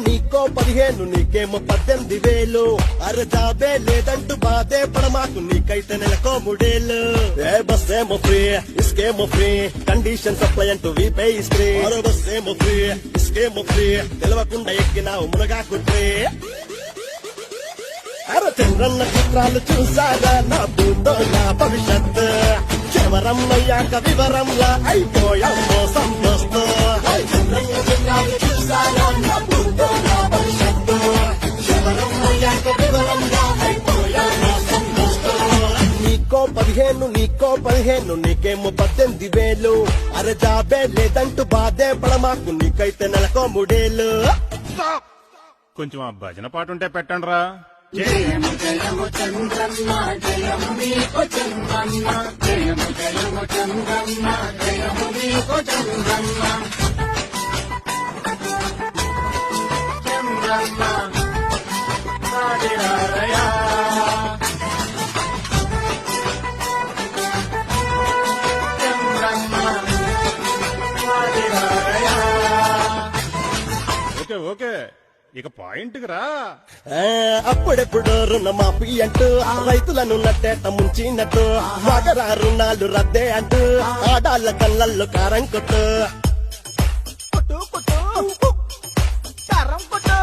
నీకో 15 నీకేమో 18,000. అరే జాబే లేదంటూ బాధే పడమాకు నీకైతే నెలకో 3,000. ఏ బస్ ఏమో ఫ్రీ ఇస్కేమో ఫ్రీ కండిషన్ సప్లై అంటూ వీపే ఇస్త్రీ. మరో బస్ ఏమో ఫ్రీ ఇస్కేమో ఫ్రీ తెలవకుండా ఎక్కినావు మునగా కుట్రే. అరే చంద్రన్న చిత్రాలు చూసారా నా భూతో నా భవిష్యత్. చివరం అయ్యాక వివరంలా అయిపోయామో సంతోష్. చంద్రన్న చిత్రాలు చూసారా నా భూతో నా భవిష్యత్. చివరం అయ్యాక వివరంలా అయిపోయామో సంతోష్. నీకో 15 నీకేమో 18,000. అరే జాబే లేదంటూ బాధే పడమాకు నీకైతే నెలకో 3,000. కొంచెం ఆ భజన పాట ఉంటే పెట్టండి రా. జయము జయము చంద్రన్న జయము నీకు చంద్రన్న జయము జయము చంద్రన్న జయము నీకు చంద్రన్న చంద్రన్న సాగిరారయా చంద్రన్న సాగిరారయా. ఓకే ఓకే ఇక పాయింట్ రా. అప్పుడెప్పుడు రుణమాఫీ అంటూ రైతులను నట్టేట ముంచినట్టు మగరా రుణాలు రద్దే అంటూ ఆడాళ్ళ కళ్ళల్లో కారం కొట్టు కారం కొట్టు.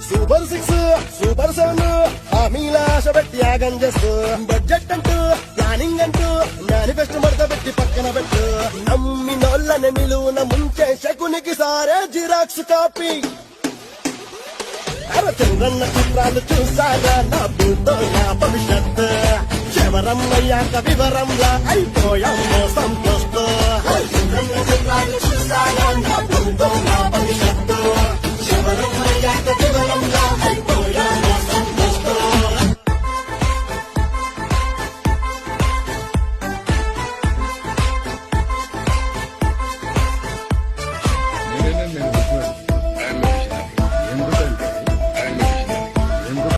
సూపర్ 6 సూపర్ 7 హామీల ఆశ పెట్టి యాగం చేస్తూ బడ్జెట్ అంటూ ప్లానింగ్ అంటూ మేనిఫెస్టో మడత పెట్టి పక్కన పెట్టు. నమ్మినోళ్ళని నిలువున ముంచే శకునికి సారే జిరాక్స్ కాపీ. అరే చంద్రన్న చిత్రాలు చూసారా నా భూతో నా భవిష్యత్. చివరం అయ్యాక వివరంలా అయిపోయామో సంతోష్. చంద్రన్న చిత్రాలు